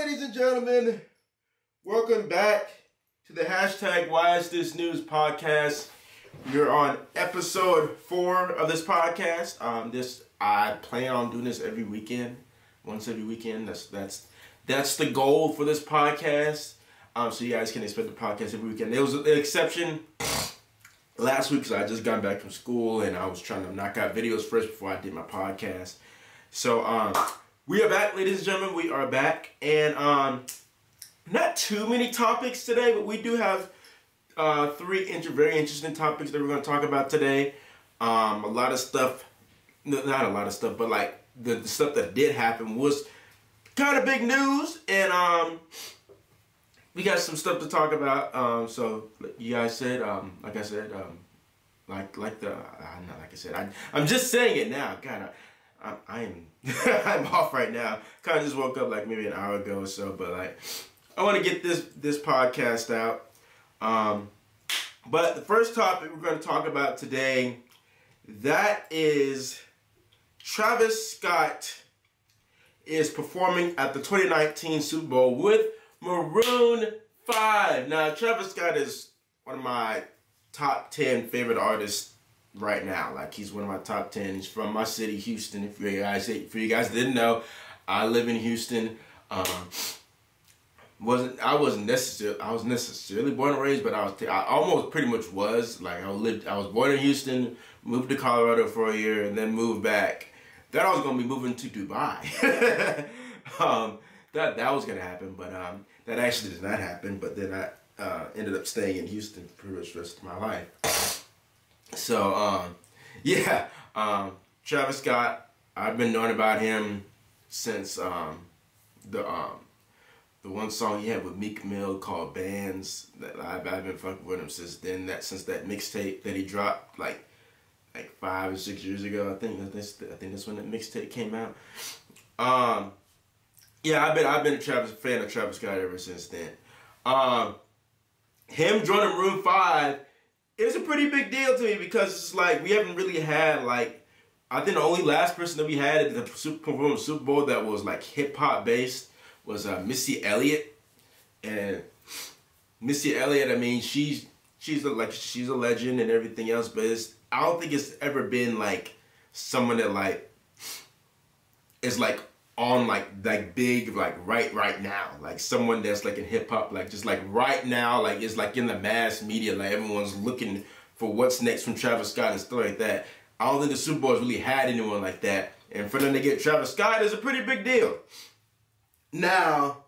ladies and gentlemen, welcome back to the hashtag Why Is This News podcast. You're on episode 4 of this podcast. I plan on doing this every weekend, once every weekend. That's the goal for this podcast. So you guys can expect the podcast every weekend. There was an exception last week because I just got back from school and I was trying to knock out videos first before I did my podcast. So we are back, ladies and gentlemen. We are back, and not too many topics today, but we do have three very interesting topics that we're going to talk about today. A lot of stuff, not a lot of stuff, but like the stuff that did happen was kind of big news, and we got some stuff to talk about. So you guys said, like I said, I'm just saying it now. God, I'm off right now. Kind of just woke up like maybe an hour ago or so, but like I want to get this podcast out. But the first topic we're going to talk about today, that is Travis Scott is performing at the 2019 Super Bowl with Maroon 5. Now, Travis Scott is one of my top 10 favorite artists right now. Like, he's one of my top 10. He's from my city, Houston. If you guys didn't know, I live in Houston. I was necessarily born and raised, but I almost pretty much was. Like, I was born in Houston, moved to Colorado for a year, and then moved back. Thought I was gonna be moving to Dubai. That was gonna happen, but that actually did not happen. But then I ended up staying in Houston for pretty much the rest of my life. So yeah, Travis Scott. I've been knowing about him since the one song he had with Meek Mill called "Bands." That I've been fucking with him since then. Since that mixtape that he dropped like 5 or 6 years ago. I think that's when that mixtape came out. Yeah, I've been a fan of Travis Scott ever since then. Him joining Maroon 5 is a pretty big deal to me because it's like we haven't really had like, I think the only last person that we had at the Super Bowl that was like hip hop based was Missy Elliott. And Missy Elliott, I mean, she's a legend and everything else, but I don't think it's ever been like someone that like is like on like big like right now, like someone that's like in hip hop, like just like right now, like it's like in the mass media, like everyone's looking for what's next from Travis Scott and stuff like that. I don't think the Super Bowl has really had anyone like that, and for them to get Travis Scott is a pretty big deal. Now,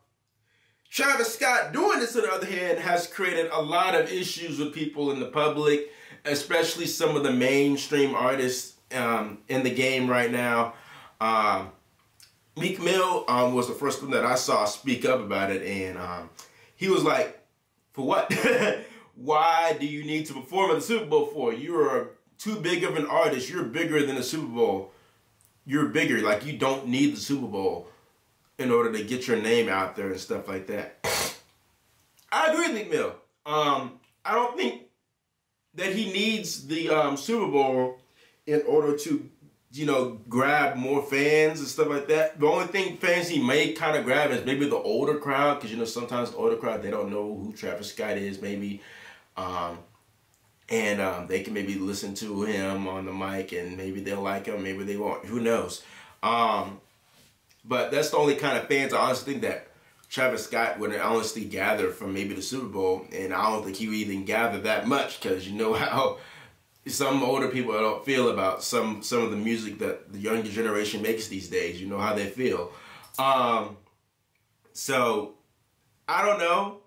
Travis Scott doing this, on the other hand, has created a lot of issues with people in the public, especially some of the mainstream artists in the game right now. Meek Mill was the first one that I saw speak up about it, and he was like, for what? Why do you need to perform at the Super Bowl for? You're too big of an artist. You're bigger than the Super Bowl. You're bigger. Like, you don't need the Super Bowl in order to get your name out there and stuff like that. I agree with Meek Mill. I don't think that he needs the Super Bowl in order to, grab more fans and stuff like that. The only thing fans he may kind of grab is maybe the older crowd, because sometimes the older crowd, they don't know who Travis Scott is, maybe, and they can maybe listen to him on the mic and maybe they'll like him, maybe they won't. Who knows? But that's the only kind of fans I honestly think that Travis Scott would honestly gather from maybe the Super Bowl, and I don't think he would even gather that much, because you know how some older people don't feel about some of the music that the younger generation makes these days. You know how they feel. So I don't know.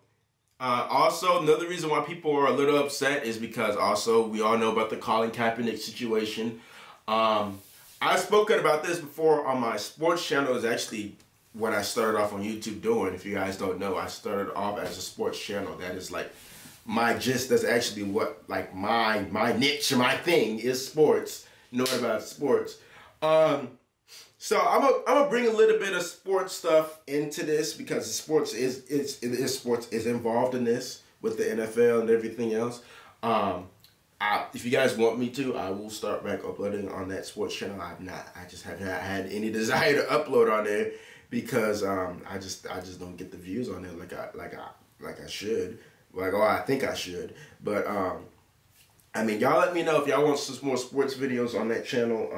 Also, another reason why people are a little upset is because also we all know about the Colin Kaepernick situation. I've spoken about this before on my sports channel. Is actually what I started off on YouTube doing. If you guys don't know, I started off as a sports channel. That is like my gist. That's actually what like my niche, my thing is sports. Knowing about sports. So I'm gonna bring a little bit of sports stuff into this because sports is involved in this with the NFL and everything else. If you guys want me to, I will start back uploading on that sports channel. I just have not had any desire to upload on there because I just don't get the views on it like I should, like I think I should. But I mean, y'all let me know if y'all want some more sports videos on that channel,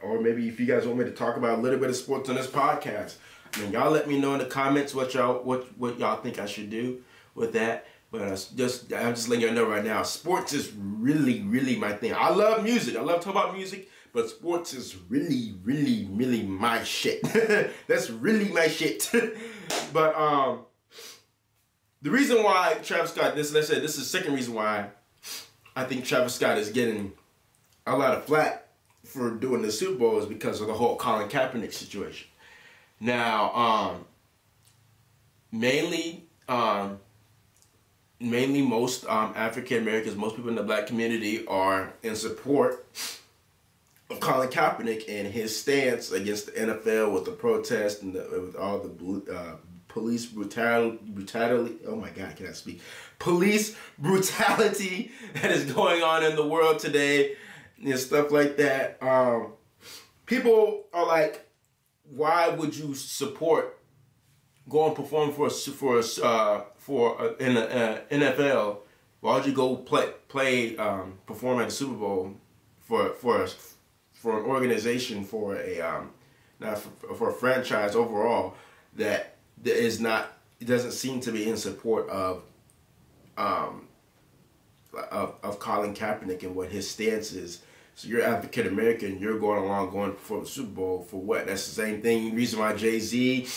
or maybe if you guys want me to talk about a little bit of sports on this podcast. I mean, y'all let me know in the comments what y'all think I should do with that. But I'm just letting y'all know right now, sports is really, really my thing. I love music. I love talking about music, but sports is really, really, really my shit. That's really my shit. But the reason why Travis Scott, this is the second reason why I think Travis Scott is getting a lot of flack for doing the Super Bowl is because of the whole Colin Kaepernick situation. Now, mainly most African Americans, most people in the black community are in support of Colin Kaepernick and his stance against the NFL with the protest and with all the police brutality. Oh my God, can I speak? Police brutality that is going on in the world today and stuff like that. People are like, why would you support going perform in the NFL? Why would you go perform at the Super Bowl for an organization, for a franchise overall that is not, it doesn't seem to be in support of Colin Kaepernick and what his stance is. So you're African American, you're going for the Super Bowl for what? That's the same thing. Reason why Jay-Z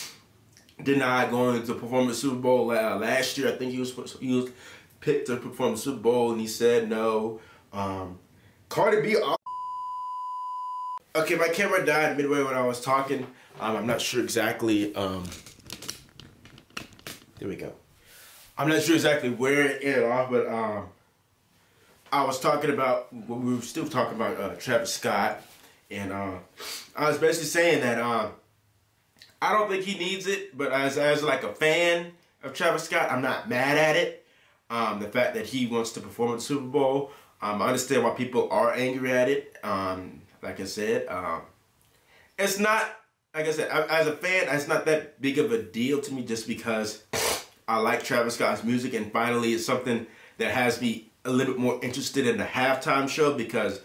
denied going to perform the Super Bowl last year. I think he was picked to perform the Super Bowl and he said no. Cardi B. Okay, my camera died midway when I was talking. I'm not sure exactly. There we go. I'm not sure exactly where it ended off, but I was talking about, we were still talking about Travis Scott, and I was basically saying that I don't think he needs it, but as like a fan of Travis Scott, I'm not mad at it. The fact that he wants to perform at the Super Bowl, I understand why people are angry at it. Like I said, it's not, like I said, as a fan, it's not that big of a deal to me just because I like Travis Scott's music, and finally it's something that has me a little bit more interested in the halftime show, because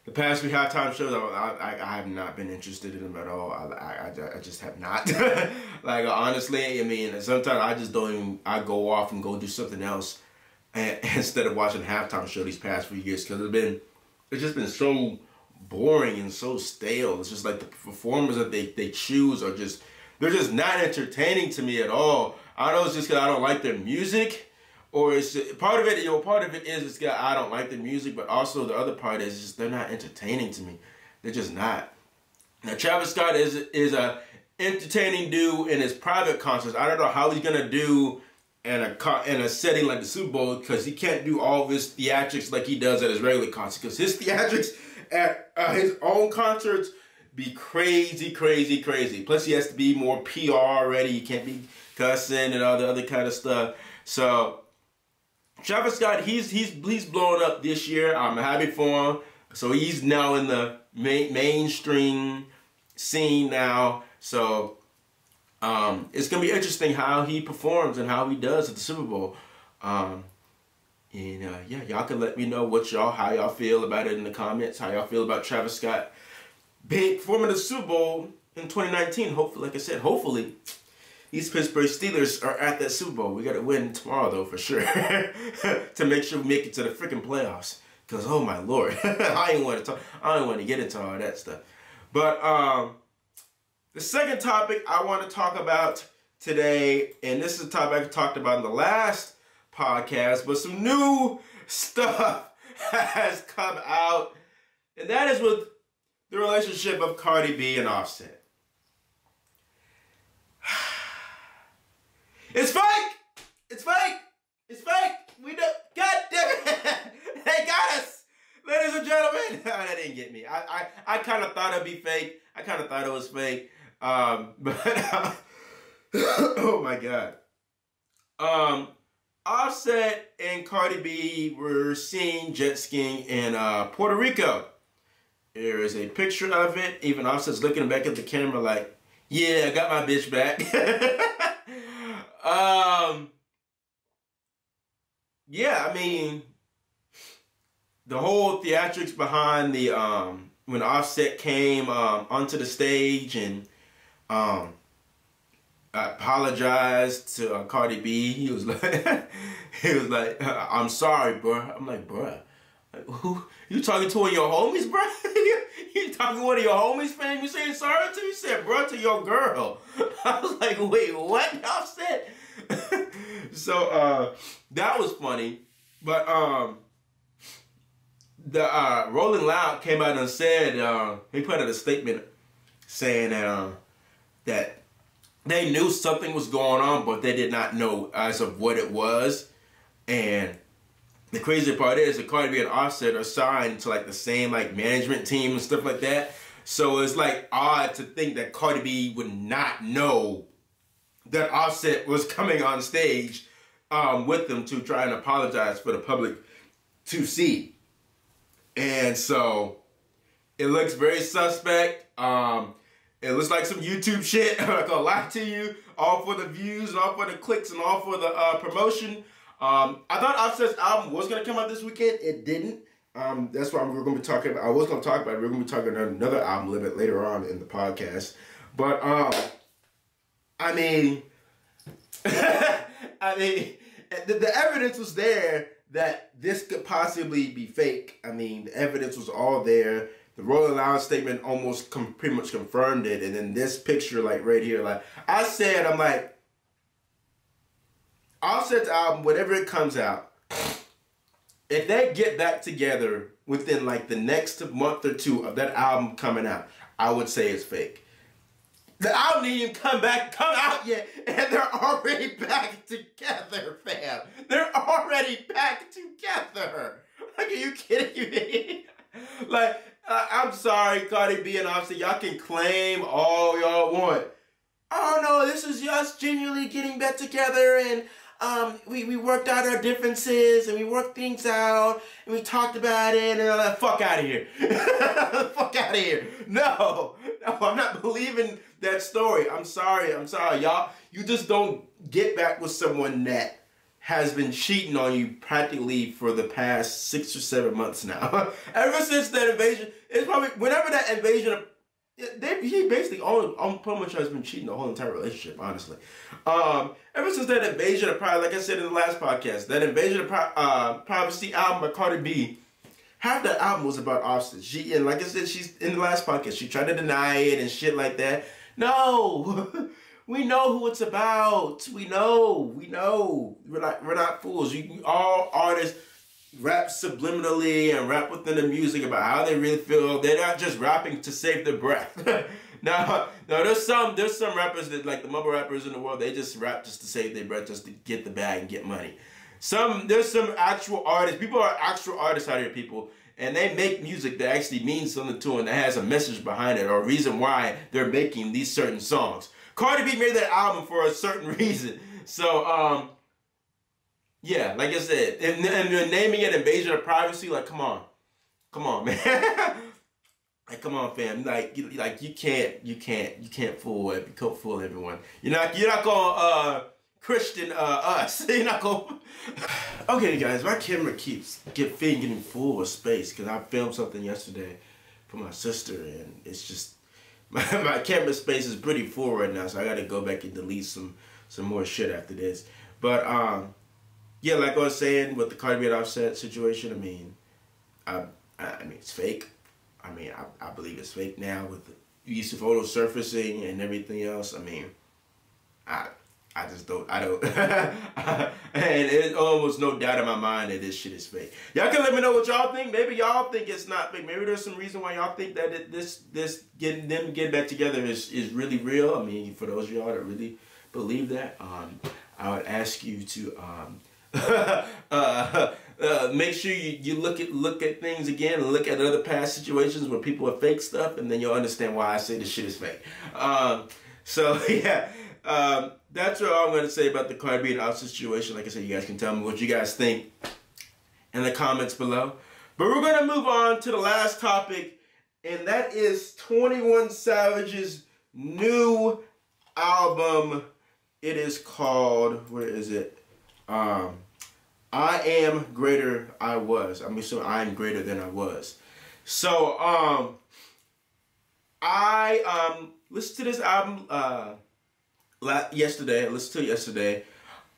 the past few halftime shows, I have not been interested in them at all. I just have not. Like, honestly, I mean, sometimes I just don't even, I go off and go do something else instead of watching halftime show these past few years, because it's just been so boring and so stale. It's just like the performers that they choose are just, they're just not entertaining to me at all. I don't know, it's just because I don't like their music. Or it's just, part of it is it's got, I don't like the music, but also the other part is just they're not entertaining to me. They're just not. Now Travis Scott is a entertaining dude in his private concerts. I don't know how he's gonna do in a setting like the Super Bowl, because he can't do all of his theatrics like he does at his regular concerts. Because his theatrics at his own concerts be crazy, crazy, crazy. Plus he has to be more PR ready. He can't be cussing and all the other kind of stuff. So Travis Scott, he's blowing up this year. I'm happy for him. So he's now in the mainstream scene now. So it's gonna be interesting how he performs and how he does at the Super Bowl. Yeah, y'all can let me know how y'all feel about it in the comments. How y'all feel about Travis Scott performing the Super Bowl in 2019. Hopefully, like I said, hopefully these Pittsburgh Steelers are at that Super Bowl. We got to win tomorrow, though, for sure, to make sure we make it to the freaking playoffs. Because, oh my Lord, I don't want to get into all that stuff. But the second topic I want to talk about today, and this is a topic I talked about in the last podcast, but some new stuff has come out, and that is with the relationship of Cardi B and Offset. It's fake! It's fake! It's fake! We know. God damn it! They got us! Ladies and gentlemen! No, that didn't get me. I kind of thought it'd be fake. I kind of thought it was fake. But oh my God. Offset and Cardi B were seen jet skiing in Puerto Rico. There is a picture of it. Even Offset's looking back at the camera like, Yeah, I got my bitch back. Yeah, I mean, the whole theatrics behind the when Offset came onto the stage and um apologized to Cardi B. He was like, I'm sorry, bro. I'm like, bro, like, who you talking to? One of your homies, bro? You talking to one of your homies, fam? You saying sorry to? You said, bro, to your girl. I was like, wait, what? Y'all said? So that was funny, but the Rolling Loud came out and said he put out a statement saying that they knew something was going on, but they did not know as of what it was. And the crazy part is that Cardi B and Offset are signed to like the same like management team and stuff like that. So it's like odd to think that Cardi B would not know that Offset was coming on stage with them to try and apologize for the public to see. And so it looks very suspect. It looks like some YouTube shit. I'm not gonna lie to you. All for the views and all for the clicks and all for the promotion. I thought Offset's album was gonna come out this weekend. It didn't. That's why we're gonna be talking about. I was gonna talk about it. We're gonna be talking about another album a little bit later on in the podcast. But I mean, the evidence was there that this could possibly be fake. I mean, the evidence was all there. The Rolling Loud statement almost pretty much confirmed it. And then this picture, like right here, like I said, I'm like, Offset's album, whenever it comes out, if they get back together within like the next month or two of that album coming out, I would say it's fake. The album didn't even come out yet, and they're already back together, fam. They're already back together. Like, are you kidding me? Like, I'm sorry, Cardi B and Offset, y'all can claim all y'all want. Oh no, this is us genuinely getting back together, and we worked out our differences, and we worked things out, and we talked about it, and all that. Fuck out of here. Fuck out of here. No, I'm not believing that story. I'm sorry, y'all. You just don't get back with someone that has been cheating on you practically for the past 6 or 7 months now. Ever since that invasion, it's probably, whenever that invasion, he basically pretty much has been cheating the whole entire relationship, honestly. Ever since that invasion of privacy, like I said in the last podcast, that invasion of privacy album by Cardi B, half that album was about Offset. And like I said, she's in the last podcast, she tried to deny it and shit like that. No, we know who it's about. We know. We're not fools. All artists rap subliminally and rap within the music about how they really feel. They're not just rapping to save their breath. No, there's some rappers that, like the mumble rappers in the world, they just rap just to save their breath, just to get the bag and get money. There's some actual artists. People are actual artists out here, people. And they make music that actually means something to them, that has a message behind it or a reason why they're making these certain songs. Cardi B made that album for a certain reason. So, yeah, like I said, and naming it Invasion of Privacy, like, come on, man. Like, come on, fam. Like you can't fool everyone. You're not gonna Christian us. You're not gonna. Okay, guys, my camera keeps getting full of space because I filmed something yesterday for my sister, and it's just my camera space is pretty full right now, so I gotta go back and delete some more shit after this. But yeah, like I was saying with the Cardi B and Offset situation, I mean it's fake. I mean, I believe it's fake now with the use of photo surfacing and everything else. I mean, I just don't, and there's almost no doubt in my mind that this shit is fake. Y'all can let me know what y'all think. Maybe y'all think it's not fake. Maybe there's some reason why y'all think that this getting back together is really real. I mean, for those of y'all that really believe that, I would ask you to make sure you look at things again and look at other past situations where people have fake stuff, and then you'll understand why I say this shit is fake. So yeah. That's all I'm going to say about the Cardi B and Offset situation. Like I said, you guys can tell me what you guys think in the comments below. But we're going to move on to the last topic, and that is 21 Savage's new album. It is called, where is it? I Am Greater I Was. I'm assuming I Am Greater Than I Was. So, I listened to this album yesterday. I listened to it yesterday.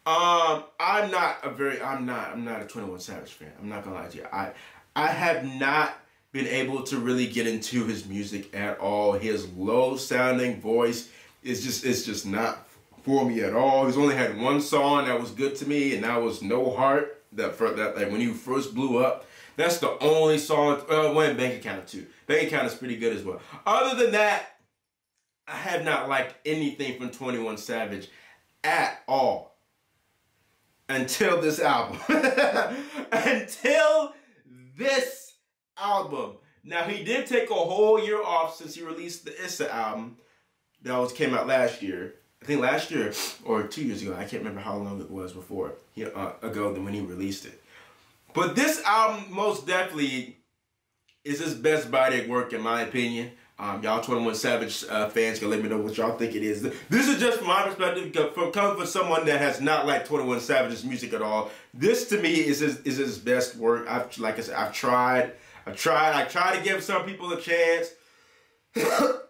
I'm not a 21 Savage fan. I'm not gonna lie to you. I have not been able to really get into his music at all. His low sounding voice is just not for me at all. He's only had one song that was good to me, and that was No Heart. That like when he first blew up. That's the only song. When Bank Account too. Bank Account is pretty good as well. Other than that, I have not liked anything from 21 Savage at all until this album. Until this album. Now he did take a whole year off since he released the Issa album. That came out last year. I think last year or 2 years ago. I can't remember how long it was before ago than when he released it. But this album most definitely is his best body of work in my opinion. Y'all 21 Savage fans can let me know what y'all think it is. This is just from my perspective, coming from someone that has not liked 21 Savage's music at all. This to me is his best work. Like I said, I tried to give some people a chance.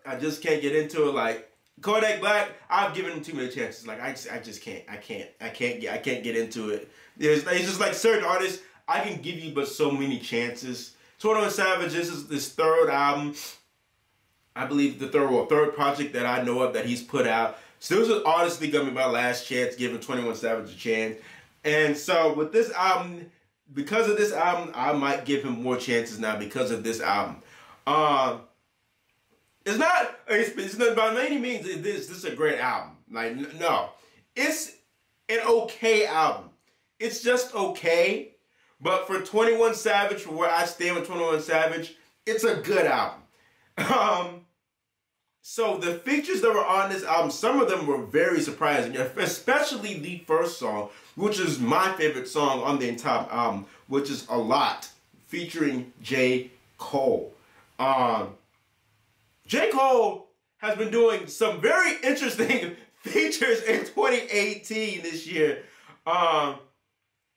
I just can't get into it. Like Kodak Black, I've given him too many chances. Like I just can't. I can't get into it. It's just like certain artists, I can give you but so many chances. 21 Savage, this is his third album. I believe the third project that I know of that he's put out. So this was honestly gonna be my last chance giving 21 Savage a chance. And so with this album, because of this album, I might give him more chances now because of this album. It's not by any means this is a great album. Like, no. It's an okay album. It's just okay. But for 21 Savage, for where I stand with 21 Savage, it's a good album. So the features that were on this album, some of them were very surprising, especially the first song, which is my favorite song on the entire album, which is A Lot, featuring J. Cole. J. Cole has been doing some very interesting features in 2018 this year.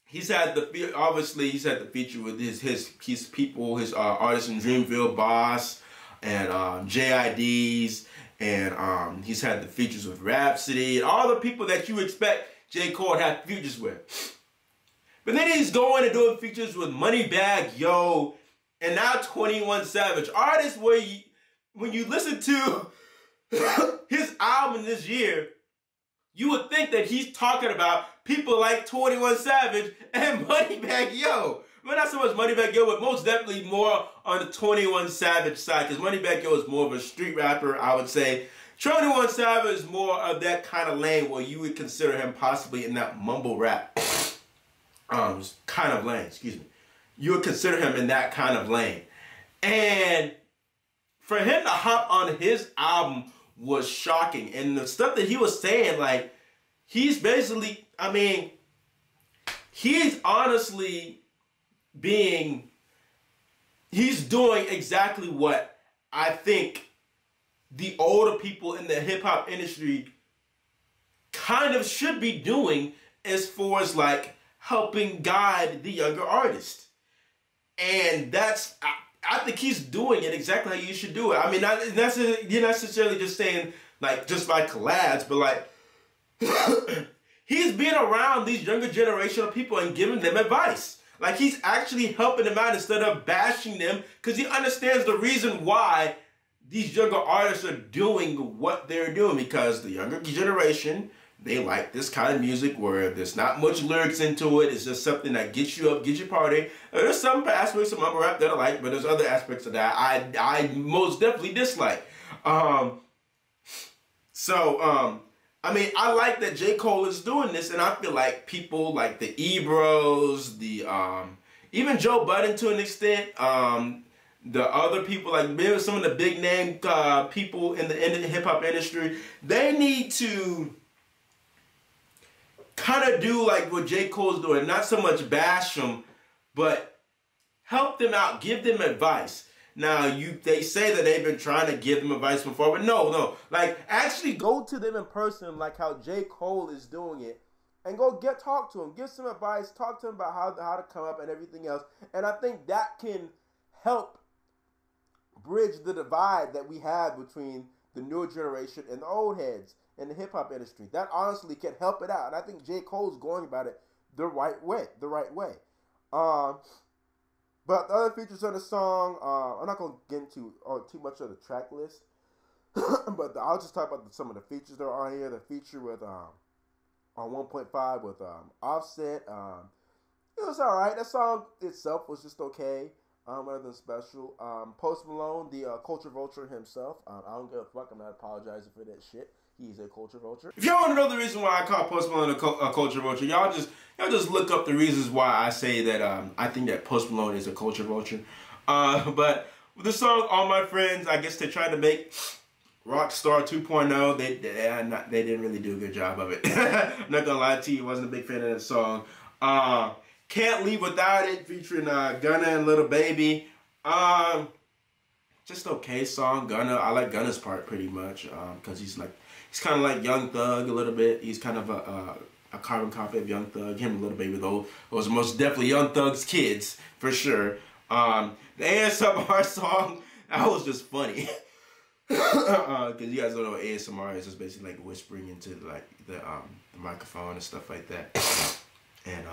He's had the feature with his people, his artist in Dreamville, Boss, and JIDs, and he's had the features with Rhapsody, and all the people that you expect J. Cole to have features with. But then he's going and doing features with Moneybagg Yo, and now 21 Savage. Artists where when you listen to his album this year, you would think that he's talking about people like 21 Savage and Moneybagg Yo. Well, not so much Moneybagg Yo, but most definitely more on the 21 Savage side, because Moneybagg Yo is more of a street rapper, I would say. 21 Savage is more of that kind of lane where you would consider him possibly in that mumble rap kind of lane, excuse me. You would consider him in that kind of lane. And for him to hop on his album was shocking. And the stuff that he was saying, like, he's basically, I mean, he's honestly he's doing exactly what I think the older people in the hip-hop industry kind of should be doing as far as, like, helping guide the younger artist. And that's, I think he's doing it exactly how you should do it. I mean, you're not necessarily just saying, like, just like collabs, but, like, he's being around these younger generation of people and giving them advice. Like, he's actually helping them out instead of bashing them, because he understands the reason why these younger artists are doing what they're doing, because the younger generation, they like this kind of music where there's not much lyrics into it. It's just something that gets you up, gets you partying. There's some aspects of mumble rap that I like, but there's other aspects of that I most definitely dislike. I mean, I like that J. Cole is doing this, and I feel like people like the Ebros, even Joe Budden to an extent, the other people, like maybe some of the big name people in the hip hop industry, they need to kind of do like what J. Cole's doing, not so much bash them, but help them out, give them advice. Now they say that they've been trying to give them advice before, but no. Like actually go to them in person, like how J. Cole is doing it, and go talk to him, give some advice, talk to him about how to come up and everything else. And I think that can help bridge the divide that we have between the newer generation and the old heads in the hip hop industry. That honestly can help it out, and I think J. Cole's going about it the right way. But the other features on the song, I'm not gonna get into too much of the track list, but I'll just talk about some of the features that are on here. The feature with on 1.5 with Offset, it was alright. That song itself was just okay. Nothing special. Post Malone, the culture vulture himself. I don't give a fuck. I'm not apologizing for that shit. He's a culture vulture. If y'all want to know the reason why I call Post Malone a culture vulture, y'all just look up the reasons why I say that I think that Post Malone is a culture vulture. But with the song All My Friends, I guess they tried to make Rockstar 2.0. They didn't really do a good job of it. I'm not gonna lie to you, wasn't a big fan of that song. Can't Leave Without It featuring Gunna and Lil Baby. Just okay song. Gunna, I like Gunna's part pretty much because he's kind of like Young Thug a little bit. He's kind of a carbon copy of Young Thug. Him and Lil Baby though was most definitely Young Thug's kids for sure. The ASMR song, that was just funny. Because you guys don't know what ASMR is. It's basically like whispering into like the microphone and stuff like that. And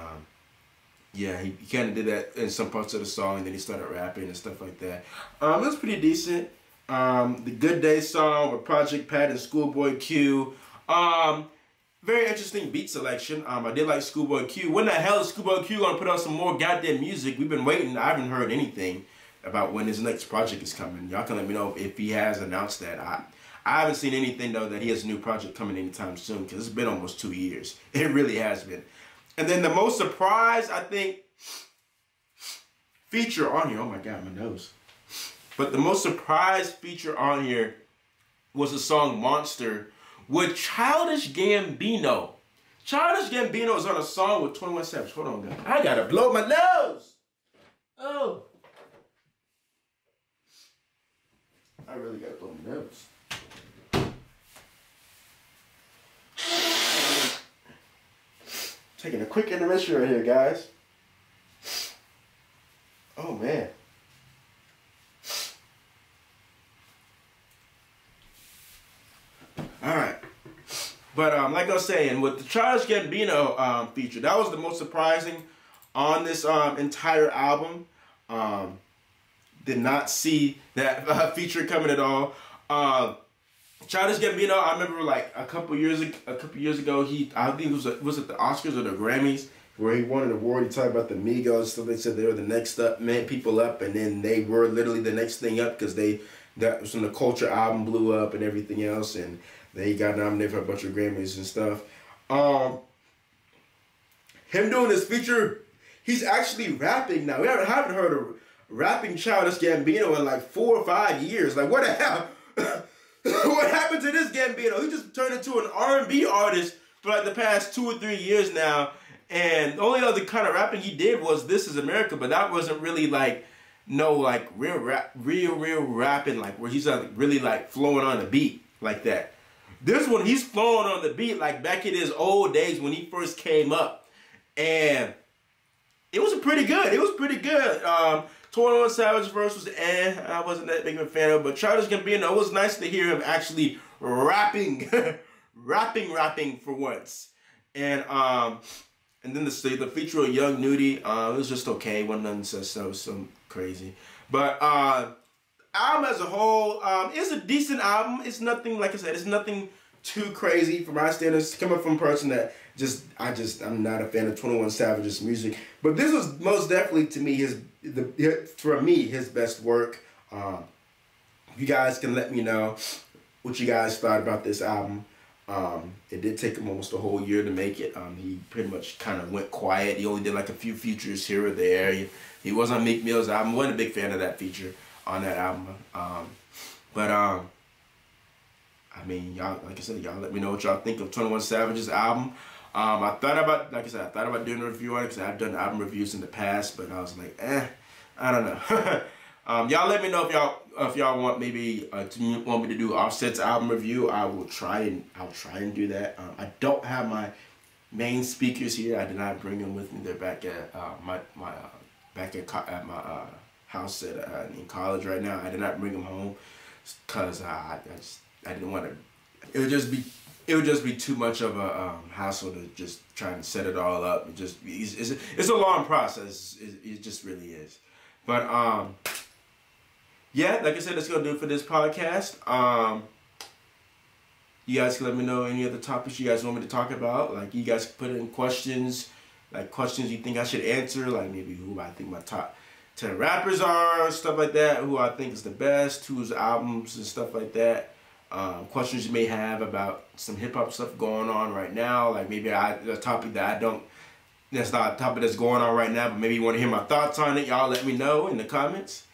yeah, he kind of did that in some parts of the song, and then he started rapping and stuff like that. It was pretty decent. The Good Day song with Project Pat and Schoolboy Q. Very interesting beat selection. I did like Schoolboy Q. When the hell is Schoolboy Q gonna put out some more goddamn music? We've been waiting. I haven't heard anything about when his next project is coming. Y'all can let me know if he has announced that. I haven't seen anything though that he has a new project coming anytime soon, because it's been almost 2 years. It really has been. And then the most surprise, I think, feature on here. Oh my God, my nose. But the most surprise feature on here was the song Monster with Childish Gambino. Childish Gambino is on a song with 21 Savage. Hold on, guys. I gotta blow my nose. Oh. I really gotta blow my nose. Taking a quick intermission right here, guys. Oh, man. All right. But like I was saying, with the Childish Gambino feature, that was the most surprising on this entire album. Did not see that feature coming at all. Childish Gambino, I remember like a couple years ago, I think it was at the Oscars or the Grammys, where he won an award. He talked about the Migos, so they said they were the next people up, and then they were literally the next thing up because that was when the Culture album blew up and everything else, and they got nominated for a bunch of Grammys and stuff. Him doing this feature, he's actually rapping now. We haven't heard a rapping Childish Gambino in like 4 or 5 years. Like, what the hell? What happened to this Gambino? He just turned into an R&B artist for like the past 2 or 3 years now. And the only other kind of rapping he did was This Is America, but that wasn't really like real rapping, like where he's really like flowing on the beat like that. This one, he's flowing on the beat like back in his old days when he first came up. And it was pretty good. It was pretty good. 21 Savage verse was I wasn't that big of a fan of, but Childish Gambino, it was nice to hear him actually rapping, rapping for once. And then the feature of Young Nudie, it was just okay. Wasn't nothing so crazy. But album as a whole, it's a decent album. It's nothing, like I said, it's nothing too crazy for my standards. Coming from a person that I'm not a fan of 21 Savage's music. But this was most definitely to me his best work. You guys can let me know what you guys thought about this album. It did take him almost a whole year to make it. He pretty much kind of went quiet. He only did like a few features here or there. He was on Meek Mill's album. Wasn't a big fan of that feature on that album. I mean, y'all, like I said, y'all let me know what y'all think of 21 Savage's album. I thought about doing a review on it because I've done album reviews in the past, but I was like, I don't know. Y'all let me know if y'all want maybe want me to do Offset's album review. I'll try and do that. I don't have my main speakers here. I did not bring them with me. They're back at my house in college right now. I did not bring them home because I didn't want to. It would just be too much of a hassle to just try and set it all up. It's a long process. It just really is. But yeah, like I said, that's gonna do it for this podcast. You guys can let me know any other topics you guys want me to talk about. Like, you guys can put in questions, like questions you think I should answer, like maybe who I think my top 10 rappers are, stuff like that, who I think is the best, whose albums and stuff like that. Questions you may have about some hip-hop stuff going on right now, like maybe a topic that's not a topic that's going on right now, but maybe you want to hear my thoughts on it. Y'all let me know in the comments.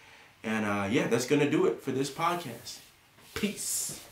And yeah, that's going to do it for this podcast. Peace.